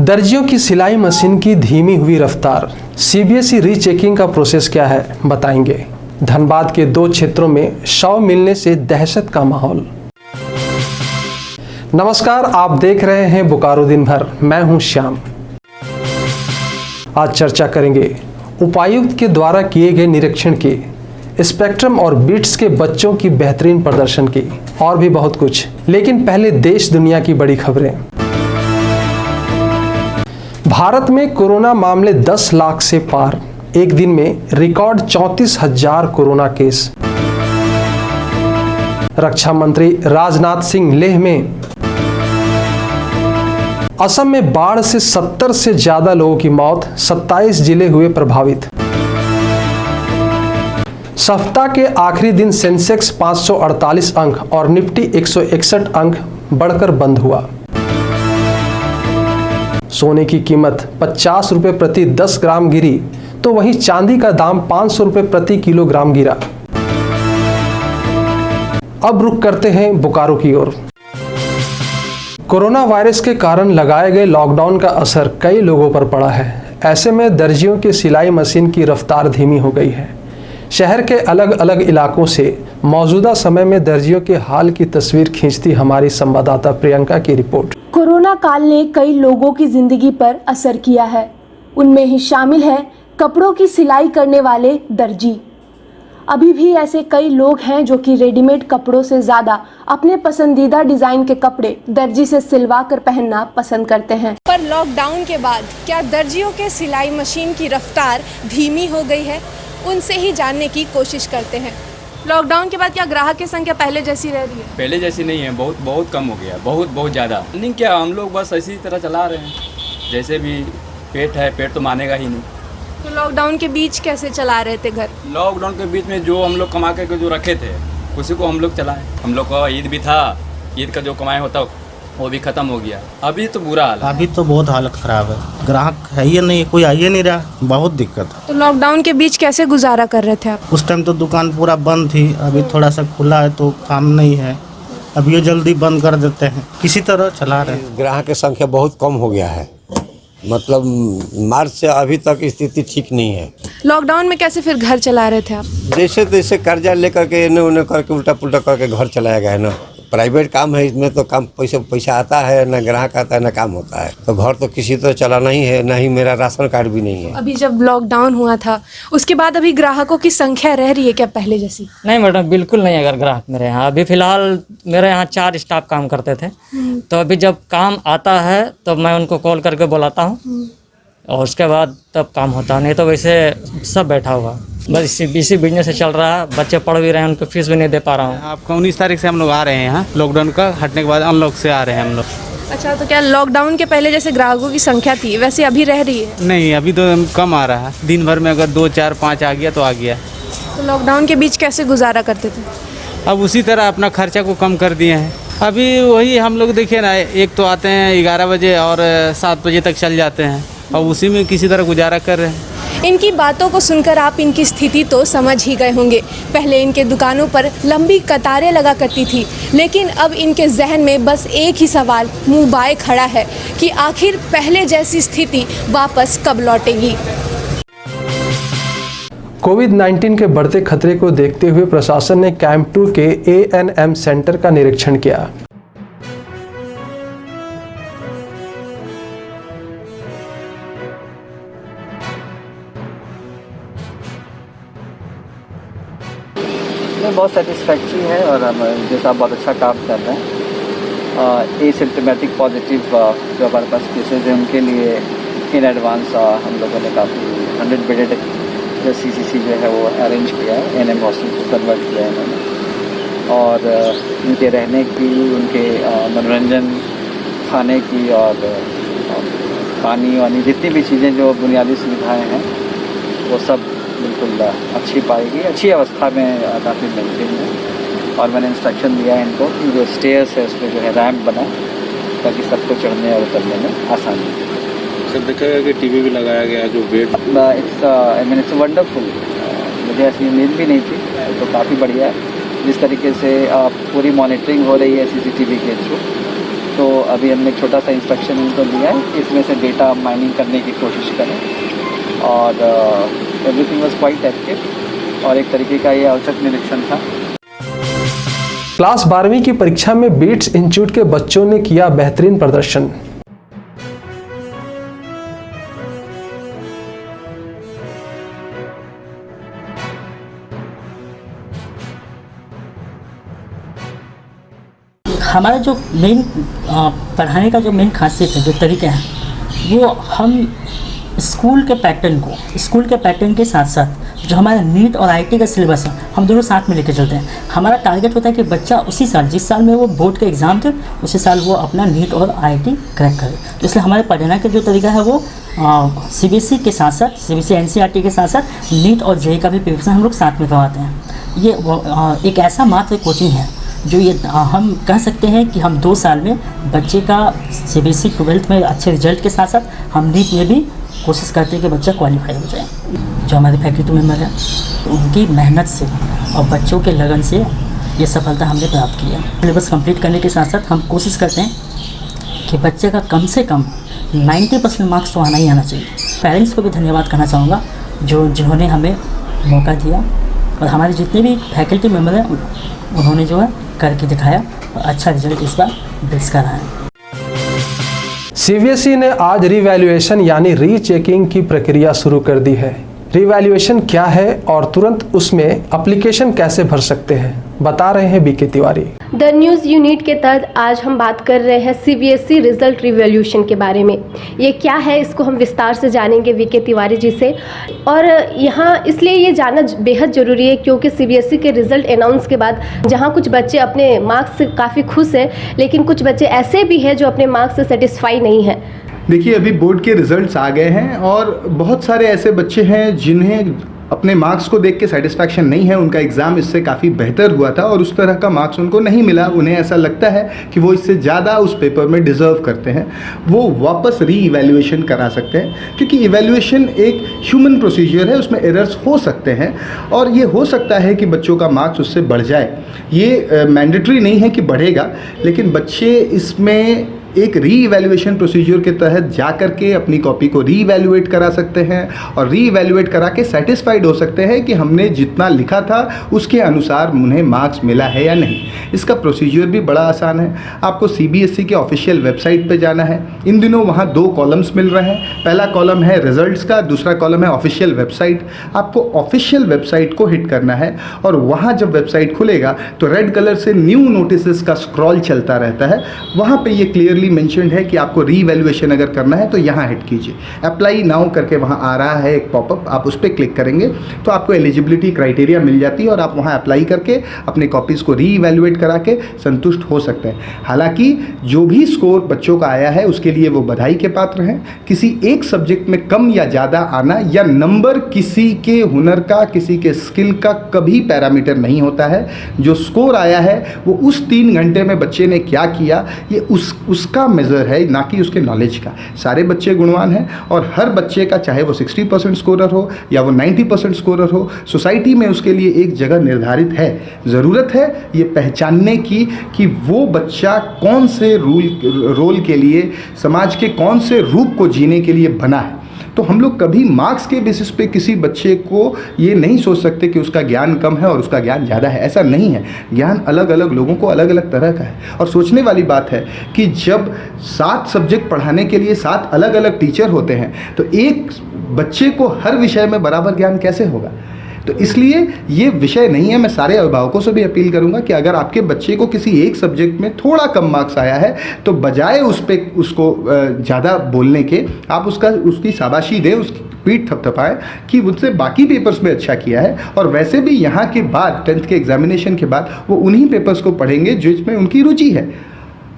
दर्जियों की सिलाई मशीन की धीमी हुई रफ्तार, सीबीएसई रीचेकिंग का प्रोसेस क्या है बताएंगे। धनबाद के 2 क्षेत्रों में शव मिलने से दहशत का माहौल। नमस्कार, आप देख रहे हैं बोकारो दिन भर। मैं हूं श्याम। आज चर्चा करेंगे उपायुक्त के द्वारा किए गए निरीक्षण की, स्पेक्ट्रम और बिट्स के बच्चों की बेहतरीन प्रदर्शन की और भी बहुत कुछ। लेकिन पहले देश दुनिया की बड़ी खबरें। भारत में कोरोना मामले 10 लाख से पार, एक दिन में रिकॉर्ड 34,000 कोरोना केस। रक्षा मंत्री राजनाथ सिंह लेह में। असम में बाढ़ से 70 से ज्यादा लोगों की मौत, 27 जिले हुए प्रभावित। सप्ताह के आखिरी दिन सेंसेक्स 548 अंक और निफ्टी 161 अंक बढ़कर बंद हुआ। सोने की कीमत 50 रुपए प्रति 10 ग्राम गिरी, तो वहीं चांदी का दाम 500 रुपए प्रति किलोग्राम गिरा। अब रुक करते हैं बोकारो की ओर। कोरोना वायरस के कारण लगाए गए लॉकडाउन का असर कई लोगों पर पड़ा है। ऐसे में दर्जियों की सिलाई मशीन की रफ्तार धीमी हो गई है। शहर के अलग अलग इलाकों से मौजूदा समय में दर्जियों के हाल की तस्वीर खींचती हमारी संवाददाता प्रियंका की रिपोर्ट। कोरोना काल ने कई लोगों की जिंदगी पर असर किया है। उनमें ही शामिल है कपड़ों की सिलाई करने वाले दर्जी। अभी भी ऐसे कई लोग हैं जो कि रेडीमेड कपड़ों से ज़्यादा अपने पसंदीदा डिज़ाइन के कपड़े दर्जी से सिलवा कर पहनना पसंद करते हैं। पर लॉकडाउन के बाद क्या दर्जियों के सिलाई मशीन की रफ्तार धीमी हो गई है? उनसे ही जानने की कोशिश करते हैं। लॉकडाउन के बाद क्या ग्राहक की संख्या पहले जैसी रह रही है? पहले जैसी नहीं है, बहुत कम हो गया, बहुत ज़्यादा। नहीं क्या, हम लोग बस इसी तरह चला रहे हैं। जैसे भी पेट है, पेट तो मानेगा ही नहीं। तो लॉकडाउन के बीच कैसे चला रहे थे घर? लॉकडाउन के बीच में जो हम लोग कमा के जो रखे थे उसी को हम लोग चलाए। हम लोग का ईद भी था, ईद का जो कमाया होता वो भी ख़त्म हो गया। अभी तो बुरा हाल है। अभी तो बहुत हालत ख़राब है, ग्राहक है ही नहीं, कोई आ ही नहीं रहा, बहुत दिक्कत है। तो लॉकडाउन के बीच कैसे गुजारा कर रहे थे आप? उस टाइम तो दुकान पूरा बंद थी, अभी थोड़ा सा खुला है तो काम नहीं है, अभी ये जल्दी बंद कर देते हैं, किसी तरह चला रहे हैं। ग्राहक की संख्या बहुत कम हो गया है, मतलब मार्च से अभी तक स्थिति ठीक नहीं है। लॉकडाउन में कैसे फिर घर चला रहे थे आप? जैसे तैसे कर्जा लेकर के इन्हें उन्हें करके उल्टा पुल्टा करके घर चलाया गया है ना। प्राइवेट काम है, इसमें तो काम पैसा आता है, ना ग्राहक आता है, ना काम होता है। तो घर तो किसी तरह चलाना ही है, ना ही मेरा राशन कार्ड भी नहीं है। अभी जब लॉकडाउन हुआ था उसके बाद अभी ग्राहकों की संख्या रह रही है क्या पहले जैसी? नहीं मैडम, बिल्कुल नहीं। अगर ग्राहक मेरे यहाँ अभी फ़िलहाल मेरे यहाँ 4 स्टाफ काम करते थे, तो अभी जब काम आता है तो मैं उनको कॉल करके बुलाता हूँ और उसके बाद तब काम होता। नहीं तो वैसे सब बैठा हुआ, बस इसी बिजनेस से चल रहा है। बच्चे पढ़ भी रहे हैं, उनको फीस भी नहीं दे पा रहा हूँ। आपका 19 तारीख से हम लोग आ रहे हैं यहाँ, लॉकडाउन का हटने के बाद अनलॉक से आ रहे हैं हम लोग। अच्छा, तो क्या लॉकडाउन के पहले जैसे ग्राहकों की संख्या थी वैसे अभी रह रही है? नहीं, अभी तो कम आ रहा है। दिन भर में अगर 2, 4, 5 आ गया तो आ गया। तो लॉकडाउन के बीच कैसे गुजारा करते थे? अब उसी तरह अपना खर्चा को कम कर दिए हैं। अभी वही हम लोग देखिए ना, एक तो आते हैं 11 बजे और 7 बजे तक चल जाते हैं और उसी में किसी तरह गुजारा कर रहे हैं। इनकी बातों को सुनकर आप इनकी स्थिति तो समझ ही गए होंगे। पहले इनके दुकानों पर लंबी कतारें लगा करती थी, लेकिन अब इनके जहन में बस एक ही सवाल मुंह बाए खड़ा है कि आखिर पहले जैसी स्थिति वापस कब लौटेगी। कोविड-19 के बढ़ते खतरे को देखते हुए प्रशासन ने कैंप 2 के A&M सेंटर का निरीक्षण किया। बहुत सेटिस्फैक्ट्री है और हम जैसा बहुत अच्छा काम कर रहे हैं। एसिम्प्टोमेटिक पॉजिटिव जो हमारे पास केसेज हैं उनके लिए इन एडवांस हम लोगों ने काफ़ी 100 बेडेड जो CCC जो है वो अरेंज किया है, A&M हॉस्टल को कन्वर्ट किया है इन्होंने। और उनके रहने की, उनके मनोरंजन, खाने की और पानी वानी जितनी भी चीज़ें जो बुनियादी सुविधाएँ हैं वो सब बिल्कुल अच्छी पाएगी, अच्छी अवस्था में काफ़ी मेंटेन है। और मैंने इंस्ट्रक्शन दिया है इनको कि जो स्टेयर्स है उसमें जो है रैंप बना, ताकि सबको चढ़ने और उतरने में आसानी हो। सर देखा गया कि टीवी भी लगाया गया जो बेड, इट्स वंडरफुल। मुझे ऐसी उम्मीद भी नहीं थी, तो काफ़ी बढ़िया है जिस तरीके से पूरी मॉनिटरिंग हो रही है CCTV के थ्रू। तो अभी हमने एक छोटा सा इंस्ट्रक्शन इनको दिया है कि इसमें से डेटा माइनिंग करने की कोशिश करें और एवरीथिंग वाज क्वाइट एक्टिव और एक तरीके का ये औचक निरीक्षण था। क्लास 12वीं की परीक्षा में बीट्स इंस्टीट्यूट के बच्चों ने किया बेहतरीन प्रदर्शन। हमारा जो मेन पढ़ाने का जो मेन खासियत है, जो तरीके हैं, वो हम स्कूल के पैटर्न के साथ साथ जो हमारा नीट और आईटी का सिलेबस है, हम दोनों साथ में लेकर चलते हैं। हमारा टारगेट होता है कि बच्चा उसी साल, जिस साल में वो बोर्ड के एग्ज़ाम थे, उसी साल वो अपना नीट और आईटी क्रैक करे। तो इसलिए हमारे पढ़ाने का जो तरीका है वो सीबीएसई के साथ साथ, सीबीएसई एनसीईआरटी के साथ साथ नीट और जेईई का भी प्रिपरेशन हम लोग साथ में करवाते हैं। ये एक ऐसा मात्र कोचिंग है जो ये हम कह सकते हैं कि हम 2 साल में बच्चे का सीबीएसई 12th में अच्छे रिजल्ट के साथ साथ हम नीट में भी कोशिश करते हैं कि बच्चा क्वालिफाई हो जाए। जो हमारे फैकल्टी मेम्बर हैं, उनकी मेहनत से और बच्चों के लगन से ये सफलता हमने प्राप्त की है। सिलेबस कंप्लीट करने के साथ साथ हम कोशिश करते हैं कि बच्चे का कम से कम 90% मार्क्स तो आना ही आना चाहिए। पेरेंट्स को भी धन्यवाद करना चाहूँगा जिन्होंने हमें मौका दिया, और हमारे जितने भी फैकल्टी मेम्बर हैं उन्होंने जो है करके दिखाया और अच्छा रिजल्ट इस बार बेस कर रहा है। सीबीएसई ने आज रीवैल्यूएशन यानी रीचेकिंग की प्रक्रिया शुरू कर दी है। रीवैल्यूएशन क्या है और तुरंत उसमें एप्लीकेशन कैसे भर सकते हैं, बता रहे हैं BK Tiwari. The news unit के तहत आज हम बात कर रहे हैं सीबीएसई रिजल्ट रिवैल्यूएशन के बारे में। ये क्या है, इसको हम विस्तार से जानेंगे बीके तिवारी जी से। और यहाँ इसलिए ये जानना बेहद ज़रूरी है क्योंकि सीबीएसई के रिज़ल्ट अनाउंस के बाद जहाँ कुछ बच्चे अपने मार्क्स से काफ़ी खुश हैं, लेकिन कुछ बच्चे ऐसे भी हैं जो अपने मार्क्स से सेटिस्फाई नहीं हैं। देखिए, अभी बोर्ड के रिजल्ट्स आ गए हैं और बहुत सारे ऐसे बच्चे हैं जिन्हें अपने मार्क्स को देख के सेटिस्फैक्शन नहीं है। उनका एग्ज़ाम इससे काफ़ी बेहतर हुआ था और उस तरह का मार्क्स उनको नहीं मिला। उन्हें ऐसा लगता है कि वो इससे ज़्यादा उस पेपर में डिज़र्व करते हैं। वो वापस री इवैल्यूएशन करा सकते हैं, क्योंकि इवैल्यूएशन एक ह्यूमन प्रोसीजर है, उसमें एरर्स हो सकते हैं और ये हो सकता है कि बच्चों का मार्क्स उससे बढ़ जाए। ये मैंडेटरी नहीं है कि बढ़ेगा, लेकिन बच्चे इसमें एक री इवैल्यूएशन प्रोसीजर के तहत जा कर के अपनी कॉपी को री इवैल्यूएट करा सकते हैं और री इवैल्यूएट करा के सेटिस्फाइड हो सकते हैं कि हमने जितना लिखा था उसके अनुसार उन्हें मार्क्स मिला है या नहीं। इसका प्रोसीजर भी बड़ा आसान है। आपको सीबीएसई के ऑफिशियल वेबसाइट पे जाना है। इन दिनों वहाँ 2 कॉलम्स मिल रहे हैं। पहला कॉलम है रिजल्ट्स का, दूसरा कॉलम है ऑफिशियल वेबसाइट। आपको ऑफिशियल वेबसाइट को हिट करना है और वहाँ जब वेबसाइट खुलेगा तो रेड कलर से न्यू नोटिसेस का स्क्रॉल चलता रहता है। वहाँ पे ये क्लियरली मेंशन्ड है कि आपको रीवैल्यूएशन अगर करना है तो यहाँ हिट कीजिए। अप्लाई नाउ करके वहाँ आ रहा है एक पॉपअप, आप उस पर क्लिक करेंगे तो आपको एलिजिबिलिटी क्राइटेरिया मिल जाती है और आप वहाँ अप्लाई करके अपने कॉपीज़ को रीइवैल्यूएट करा के संतुष्ट हो सकते हैं। हालांकि जो भी स्कोर बच्चों का आया है उसके लिए वो बधाई के पात्र हैं। किसी एक सब्जेक्ट में कम या ज़्यादा आना या नंबर किसी के हुनर का, किसी के स्किल का कभी पैरामीटर नहीं होता है। जो स्कोर आया है वो उस 3 घंटे में बच्चे ने क्या किया, ये उसका मेजर है, ना कि उसके नॉलेज का। सारे बच्चे गुणवान हैं और हर बच्चे का, चाहे वो 60% स्कोरर हो या वो 90% स्कोरर हो, सोसाइटी में उसके लिए एक जगह निर्धारित है। ज़रूरत है ये पहचानने की कि वो बच्चा कौन से रोल के लिए, समाज के कौन से रूप को जीने के लिए बना है। तो हम लोग कभी मार्क्स के बेसिस पे किसी बच्चे को ये नहीं सोच सकते कि उसका ज्ञान कम है और उसका ज्ञान ज़्यादा है। ऐसा नहीं है। ज्ञान अलग अलग लोगों को अलग अलग तरह का है। और सोचने वाली बात है कि जब 7 सब्जेक्ट पढ़ाने के लिए 7 अलग अलग टीचर होते हैं तो एक बच्चे को हर विषय में बराबर ज्ञान कैसे होगा। तो इसलिए ये विषय नहीं है। मैं सारे अभिभावकों से भी अपील करूंगा कि अगर आपके बच्चे को किसी एक सब्जेक्ट में थोड़ा कम मार्क्स आया है तो बजाय उसको ज़्यादा बोलने के आप उसकी शाबाशी दें, उसकी पीठ थपथपाएं कि मुझसे बाकी पेपर्स में अच्छा किया है। और वैसे भी यहाँ के बाद 10th के एग्जामिनेशन के बाद वो उन्हीं पेपर्स को पढ़ेंगे जिसमें उनकी रुचि है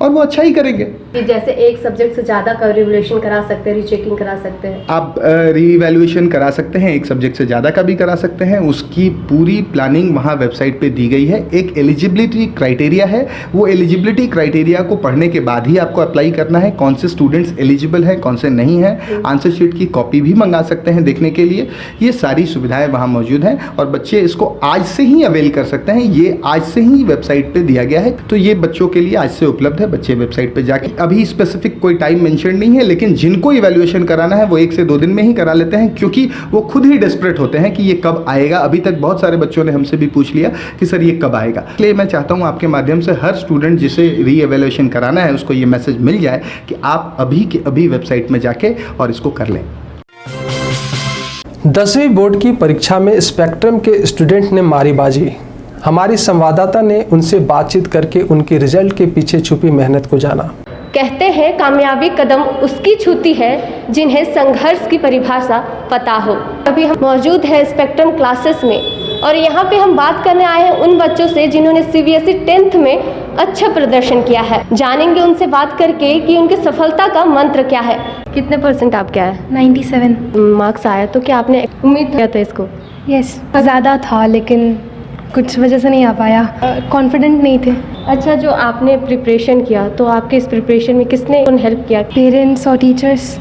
और वो अच्छा ही करेंगे। जैसे एक सब्जेक्ट से ज़्यादा का रिवैल्यूएशन करा सकते हैं, रीचेकिंग करा सकते हैं। आप रीइवैल्यूएशन करा सकते हैं, एक सब्जेक्ट से ज़्यादा का भी करा सकते हैं। उसकी पूरी प्लानिंग वहाँ वेबसाइट पे दी गई है। एक एलिजिबिलिटी क्राइटेरिया है, वो एलिजिबिलिटी क्राइटेरिया को पढ़ने के बाद ही आपको अप्लाई करना है। कौन से स्टूडेंट्स एलिजिबल हैं, कौन से नहीं हैं। आंसर शीट की कॉपी भी मंगा सकते हैं देखने के लिए। ये सारी सुविधाएँ वहाँ मौजूद हैं और बच्चे इसको आज से ही अवेल कर सकते हैं। ये आज से ही वेबसाइट पर दिया गया है, तो ये बच्चों के लिए आज से उपलब्ध है। बच्चे वेबसाइट पे जाके अभी स्पेसिफिक कोई टाइम मेंशन नहीं है, लेकिन जिनको इवैल्यूएशन कराना है वो 1 से 2 दिन में ही करा लेते हैं, क्योंकि वो खुद ही डेस्परेट होते हैं कि ये कब आएगा। अभी तक बहुत सारे बच्चों ने हमसे भी पूछ लिया कि सर ये कब आएगा। इसलिए मैं चाहता हूँ आपके माध्यम से हर स्टूडेंट जिसे री एवैल्यूएशन कराना है उसको ये मैसेज मिल जाए कि आप अभी के अभी वेबसाइट में जाके और इसको कर लें। 10वीं बोर्ड की परीक्षा में स्पेक्ट्रम के स्टूडेंट ने मारी बाजी। हमारी संवाददाता ने उनसे बातचीत करके उनके रिजल्ट के पीछे छुपी मेहनत को जाना। कहते हैं कामयाबी कदम उसकी छूती है जिन्हें संघर्ष की परिभाषा पता हो। अभी हम मौजूद हैं स्पेक्ट्रम क्लासेस में और यहाँ पे हम बात करने आए हैं उन बच्चों से जिन्होंने CBSE 10th में अच्छा प्रदर्शन किया है। जानेंगे उनसे बात करके कि उनकी सफलता का मंत्र क्या है। कितने % आपके आए? 97 मार्क्स आया। तो क्या आपने उम्मीद किया था इसको? यस, ज़्यादा था लेकिन कुछ वजह से नहीं आ पाया, कॉन्फिडेंट नहीं थे। अच्छा, जो आपने प्रिपरेशन किया तो आपके इस प्रिपरेशन में किसने हेल्प किया? पेरेंट्स और टीचर्स।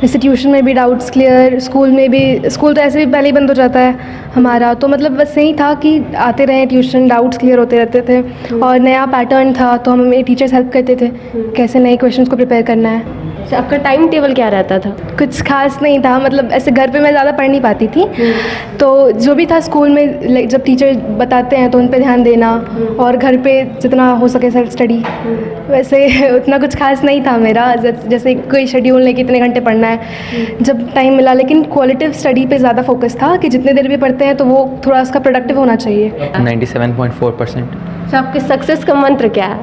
जैसे ट्यूशन में भी डाउट्स क्लियर, स्कूल में भी, स्कूल तो ऐसे भी पहले ही बंद हो जाता है हमारा, तो मतलब बस यही था कि आते रहे ट्यूशन, डाउट्स क्लियर होते रहते थे और नया पैटर्न था तो हमें टीचर्स हेल्प करते थे कैसे नए क्वेश्चंस को प्रिपेयर करना है। आपका टाइम टेबल क्या रहता था? कुछ खास नहीं था, मतलब ऐसे घर पे मैं ज़्यादा पढ़ नहीं पाती थी, तो जो भी था स्कूल में जब टीचर बताते हैं तो उन पे ध्यान देना और घर पे जितना हो सके सेल्फ स्टडी। वैसे उतना कुछ खास नहीं था मेरा, जैसे कोई शेड्यूल नहीं कि इतने घंटे पढ़ना है, जब टाइम मिला। लेकिन क्वालिटिव स्टडी पे ज़्यादा फोकस था कि जितने देर भी पढ़ते हैं तो वो थोड़ा उसका प्रोडक्टिव होना चाहिए। 97.4%। आपके सक्सेस का मंत्र क्या है?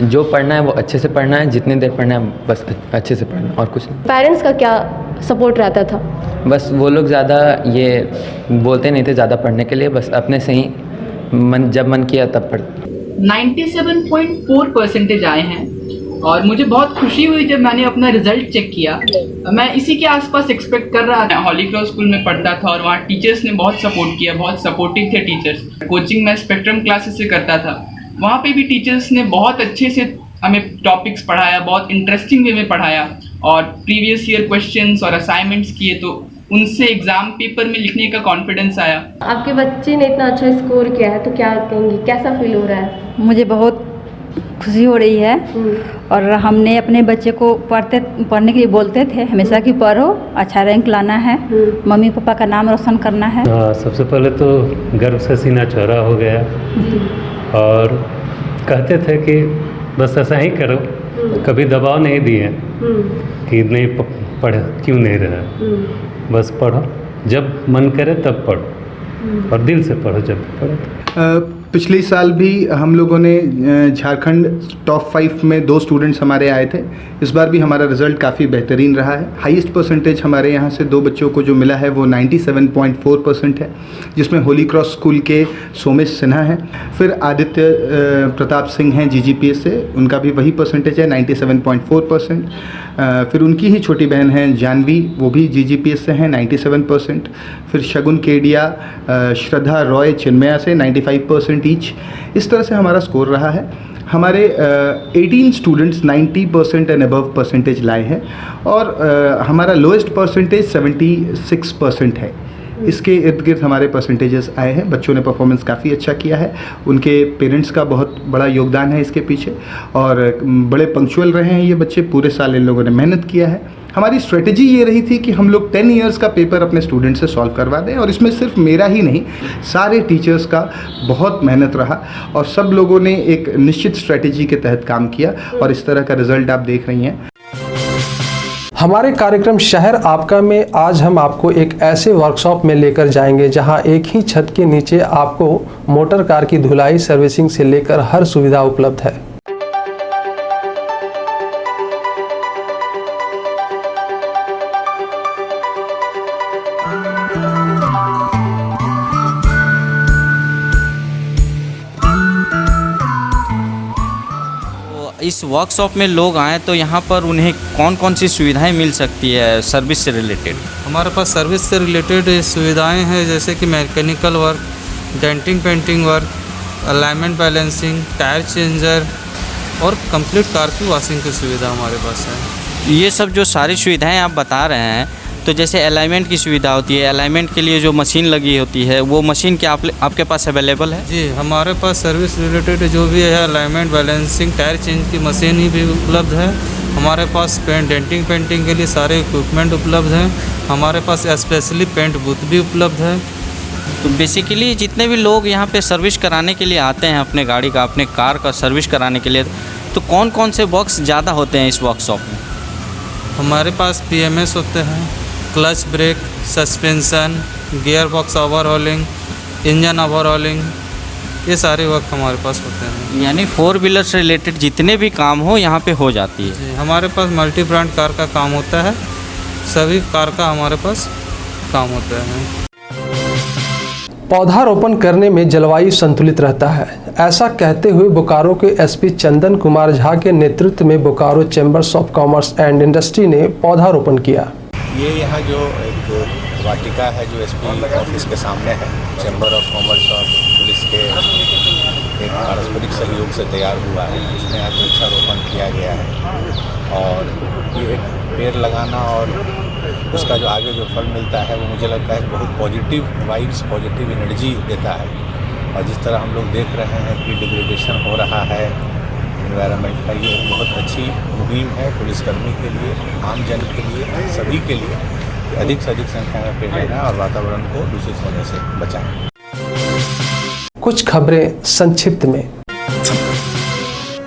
जो पढ़ना है वो अच्छे से पढ़ना है, जितने देर पढ़ना है बस अच्छे से पढ़ना, और कुछ नहीं। पेरेंट्स का क्या सपोर्ट रहता था? बस वो लोग ज़्यादा ये बोलते नहीं थे ज़्यादा पढ़ने के लिए, बस अपने से ही जब मन किया तब पढ़ते। 97.4% आए हैं और मुझे बहुत खुशी हुई जब मैंने अपना रिजल्ट चेक किया। मैं इसी के आसपास एक्सपेक्ट कर रहा था। हॉली क्रॉस स्कूल में पढ़ता था और वहाँ टीचर्स ने बहुत सपोर्ट किया, बहुत सपोर्टिव थे टीचर्स। कोचिंग मैं स्पेक्ट्रम क्लासेस से करता था, वहाँ पे भी टीचर्स ने बहुत अच्छे से हमें टॉपिक्स पढ़ाया, बहुत इंटरेस्टिंग वे में पढ़ाया और प्रीवियस ईयर क्वेश्चंस और असाइनमेंट्स किए, तो उनसे एग्ज़ाम पेपर में लिखने का कॉन्फिडेंस आया। आपके बच्चे ने इतना अच्छा स्कोर किया है तो क्या कहेंगी, कैसा फील हो रहा है? मुझे बहुत खुशी हो रही है और हमने अपने बच्चे को पढ़ने के लिए बोलते थे हमेशा कि पढ़ो, अच्छा रैंक लाना है, मम्मी पापा का नाम रोशन करना है। सबसे पहले तो गर्व से सीना चौड़ा हो गया और कहते थे कि बस ऐसा ही करो, कभी दबाव नहीं दिए कि नहीं पढ़ क्यों नहीं रहा, बस पढ़ो, जब मन करे तब पढ़ो और दिल से पढ़ो जब पढ़ो। पिछले साल भी हम लोगों ने झारखंड टॉप 5 में 2 स्टूडेंट्स हमारे आए थे। इस बार भी हमारा रिज़ल्ट काफ़ी बेहतरीन रहा है। हाईएस्ट परसेंटेज हमारे यहाँ से 2 बच्चों को जो मिला है वो 97.4% है, जिसमें होली क्रॉस स्कूल के सोमेश सिन्हा हैं, फिर आदित्य प्रताप सिंह हैं GGPS से, उनका भी वही परसेंटेज है 97.4%। फिर उनकी ही छोटी बहन हैं जानवी, वो भी GGPS से हैं 97%। फिर शगुन केडिया, श्रद्धा रॉय चिन्मया से 95% ईच। इस तरह से हमारा स्कोर रहा है। हमारे 18 स्टूडेंट्स 90% एंड अबव परसेंटेज लाए हैं और हमारा लोएस्ट परसेंटेज 76% है। इसके इर्द गिर्द हमारे परसेंटेजेस आए हैं। बच्चों ने परफॉर्मेंस काफ़ी अच्छा किया है, उनके पेरेंट्स का बहुत बड़ा योगदान है इसके पीछे और बड़े पंक्चुअल रहे हैं ये बच्चे। पूरे साल इन लोगों ने मेहनत किया है। हमारी स्ट्रेटजी ये रही थी कि हम लोग 10 इयर्स का पेपर अपने स्टूडेंट से सॉल्व करवा दें और इसमें सिर्फ मेरा ही नहीं, सारे टीचर्स का बहुत मेहनत रहा और सब लोगों ने एक निश्चित स्ट्रेटजी के तहत काम किया और इस तरह का रिजल्ट आप देख रही हैं। हमारे कार्यक्रम शहर आपका में आज हम आपको एक ऐसे वर्कशॉप में लेकर जाएंगे जहां एक ही छत के नीचे आपको मोटर कार की धुलाई, सर्विसिंग से लेकर हर सुविधा उपलब्ध है। इस वर्कशॉप में लोग आएँ तो यहाँ पर उन्हें कौन कौन सी सुविधाएं मिल सकती है सर्विस से रिलेटेड? हमारे पास सर्विस से रिलेटेड सुविधाएं हैं जैसे कि mechanical work, denting painting work, alignment balancing, tyre changer और कंप्लीट कार की वॉशिंग की सुविधा हमारे पास है। ये सब जो सारी सुविधाएं आप बता रहे हैं तो जैसे अलाइनमेंट की सुविधा होती है, अलाइनमेंट के लिए जो मशीन लगी होती है वो मशीन क्या आपके पास अवेलेबल है? जी, हमारे पास सर्विस रिलेटेड जो भी है अलाइनमेंट, बैलेंसिंग, टायर चेंज की मशीन ही भी उपलब्ध है। हमारे पास डेंटिंग पेंटिंग के लिए सारे इक्विपमेंट उपलब्ध हैं। हमारे पास स्पेशली पेंट बूथ भी उपलब्ध है। तो बेसिकली जितने भी लोग यहाँ पे सर्विस कराने के लिए आते हैं अपने गाड़ी का, अपने कार का सर्विस कराने के लिए, तो कौन कौन से बॉक्स ज़्यादा होते हैं इस वर्कशॉप में? हमारे पास PMS होते हैं, clutch brake, suspension, gear box overhauling, engine overhauling, ये सारे वर्क हमारे पास होते हैं। यानी 4 व्हीलर से रिलेटेड जितने भी काम हो यहाँ पे हो जाती है। जी, हमारे पास मल्टी ब्रांड कार का काम होता है, सभी कार का हमारे पास काम होता है। पौधारोपण करने में जलवायु संतुलित रहता है, ऐसा कहते हुए बोकारो के SP चंदन कुमार झा के नेतृत्व में Bokaro chambers of commerce and industry ने पौधारोपण किया। ये यहाँ जो एक वाटिका है जो SP ऑफिस के सामने है, चैम्बर ऑफ कॉमर्स और पुलिस के एक पारस्परिक सहयोग से तैयार हुआ है। इसमें आज वृक्षारोपण किया गया है और ये एक पेड़ लगाना और उसका जो आगे जो फल मिलता है वो मुझे लगता है बहुत पॉजिटिव वाइब्स, पॉजिटिव एनर्जी देता है। और जिस तरह हम लोग देख रहे हैं कि डिग्रेडेशन हो रहा है एनवायरनमेंट का, ये एक बहुत अच्छी मुहिम है पुलिसकर्मी के लिए, आम जन के लिए, सभी के लिए। अधिक से अधिक संख्या में पेड़ लगाएं और वातावरण को दूषित होने से बचाएं। कुछ खबरें संक्षिप्त में।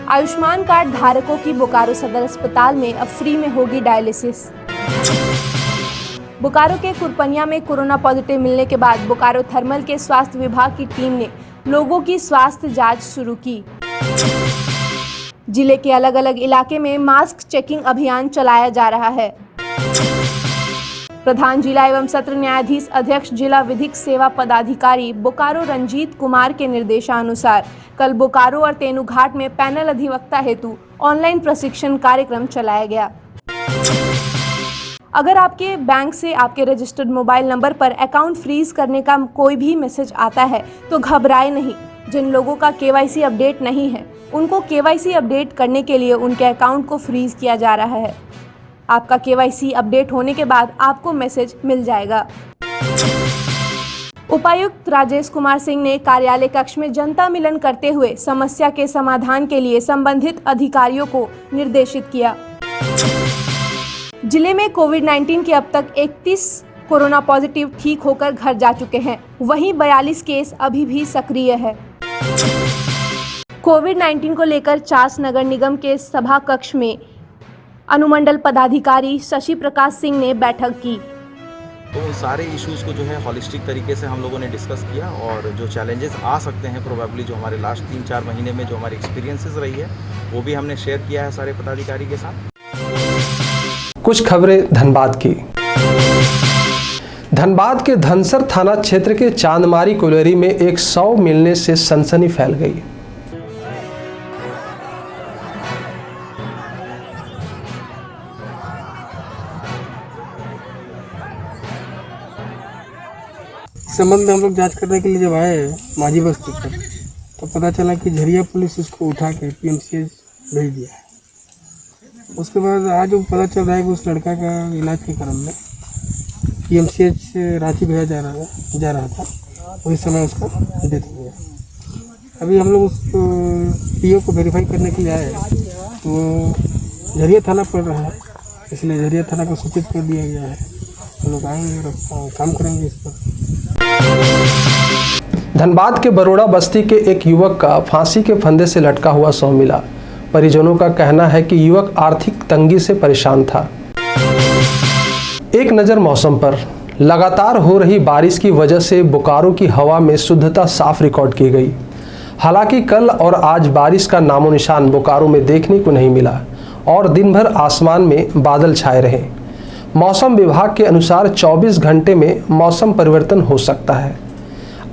आयुष्मान कार्ड धारकों की बोकारो सदर अस्पताल में अब फ्री में होगी डायलिसिस। बोकारो के कुरपनिया में कोरोना पॉजिटिव मिलने के बाद बोकारो थर्मल के स्वास्थ्य विभाग की टीम ने लोगों की स्वास्थ्य जांच शुरू की। जिले के अलग अलग इलाके में मास्क चेकिंग अभियान चलाया जा रहा है। प्रधान जिला एवं सत्र न्यायाधीश अध्यक्ष जिला विधिक सेवा पदाधिकारी बोकारो रंजीत कुमार के निर्देशानुसार कल बोकारो और तेनुघाट में पैनल अधिवक्ता हेतु ऑनलाइन प्रशिक्षण कार्यक्रम चलाया गया। अगर आपके बैंक से आपके रजिस्टर्ड मोबाइल नंबर पर अकाउंट फ्रीज करने का कोई भी मैसेज आता है तो घबराए नहीं। जिन लोगों का KYC अपडेट नहीं है उनको KYC अपडेट करने के लिए उनके अकाउंट को फ्रीज किया जा रहा है। आपका KYC अपडेट होने के बाद आपको मैसेज मिल जाएगा। उपायुक्त राजेश कुमार सिंह ने कार्यालय कक्ष में जनता मिलन करते हुए समस्या के समाधान के लिए संबंधित अधिकारियों को निर्देशित किया। जिले में कोविड-19 के अब तक 31 कोरोना पॉजिटिव ठीक होकर घर जा चुके हैं, वहीं 42 केस अभी भी सक्रिय है। कोविड-19 को लेकर चास नगर निगम के सभा कक्ष में अनुमंडल पदाधिकारी शशि प्रकाश सिंह ने बैठक की। तो सारे इश्यूज़ को जो है हॉलिस्टिक तरीके से हम लोगों ने डिस्कस किया और जो चैलेंजेस आ सकते हैं प्रोबेबली जो हमारे लास्ट 3-4 महीने में जो हमारी एक्सपीरियंसेस रही है वो भी हमने शेयर किया है सारे पदाधिकारी के साथ। कुछ खबरें धनबाद की। धनबाद के धनसर थाना क्षेत्र के चांदमारी कोलेरी में एक शव मिलने से सनसनी फैल गई। संबंध में हम लोग जांच करने के लिए जब आए माझी बस्ती पर तो पता चला कि झरिया पुलिस उसको उठा के PMCH भेज दिया है। उसके बाद आज वो पता चल रहा है कि उस लड़का का इलाज के क्रम में PMCH से रांची भेजा जा रहा था, वही समय उसका डेथ हो गया। अभी हम लोग उस PO को वेरीफाई करने के लिए आए तो झरिया थाना पड़ रहा है, इसलिए झरिया थाना को सूचित कर दिया गया है। हम लोग आएंगे और काम करेंगे इस पर। धनबाद के बरोड़ा बस्ती के एक युवक का फांसी के फंदे से लटका हुआ शव मिला। परिजनों का कहना है कि युवक आर्थिक तंगी से परेशान था। एक नज़र मौसम पर। लगातार हो रही बारिश की वजह से बोकारो की हवा में शुद्धता साफ रिकॉर्ड की गई। हालांकि कल और आज बारिश का नामो निशान बोकारो में देखने को नहीं मिला और दिन भर आसमान में बादल छाए रहे। मौसम विभाग के अनुसार 24 घंटे में मौसम परिवर्तन हो सकता है।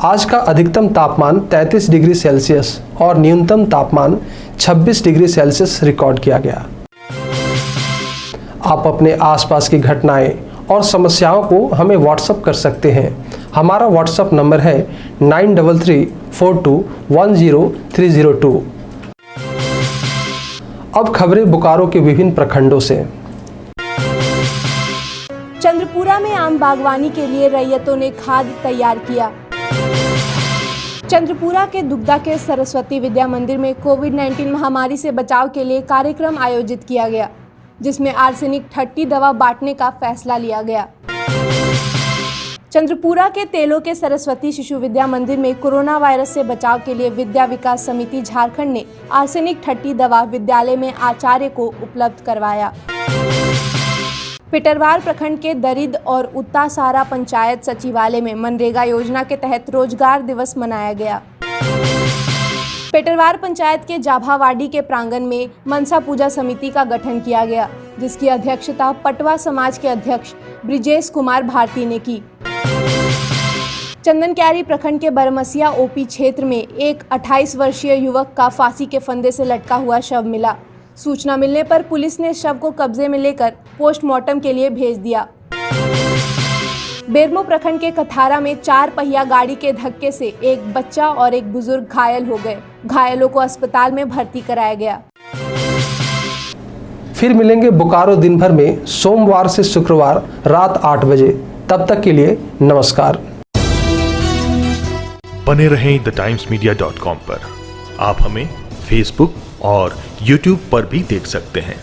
आज का अधिकतम तापमान 33 डिग्री सेल्सियस और न्यूनतम तापमान 26 डिग्री सेल्सियस रिकॉर्ड किया गया। आप अपने आसपास की घटनाएं और समस्याओं को हमें व्हाट्सएप कर सकते हैं। हमारा व्हाट्सएप नंबर है 9334210302। अब खबरें बोकारो के विभिन्न प्रखंडों से। चंद्रपुरा में आम बागवानी के लिए रैयतों ने खाद तैयार किया। चंद्रपुरा के दुग्धा के सरस्वती विद्या मंदिर में कोविड-19 महामारी से बचाव के लिए कार्यक्रम आयोजित किया गया, जिसमें आर्सेनिक 30 दवा बांटने का फैसला लिया गया। चंद्रपुरा के तेलों के सरस्वती शिशु विद्या मंदिर में कोरोना वायरस से बचाव के लिए विद्या विकास समिति झारखंड ने आर्सेनिक 30 दवा विद्यालय में आचार्य को उपलब्ध करवाया। पिटरवार प्रखंड के दरिद और उत्तासारा पंचायत सचिवालय में मनरेगा योजना के तहत रोजगार दिवस मनाया गया। पिटरवार पंचायत के जाभावाड़ी के प्रांगण में मनसा पूजा समिति का गठन किया गया, जिसकी अध्यक्षता पटवा समाज के अध्यक्ष ब्रिजेश कुमार भारती ने की। चंदनक्यारी प्रखंड के बरमसिया ओपी क्षेत्र में एक 28 वर्षीय युवक का फांसी के फंदे से लटका हुआ शव मिला। सूचना मिलने पर पुलिस ने शव को कब्जे में लेकर पोस्टमार्टम के लिए भेज दिया। बेरमो प्रखंड के कथारा में 4 पहिया गाड़ी के धक्के से एक बच्चा और एक बुजुर्ग घायल हो गए। घायलों को अस्पताल में भर्ती कराया गया। फिर मिलेंगे बोकारो दिन भर में सोमवार से शुक्रवार रात 8 बजे। तब तक के लिए नमस्कार। बने रहें thetimesmedia.com पर। आप हमें फेसबुक और यूट्यूब पर भी देख सकते हैं।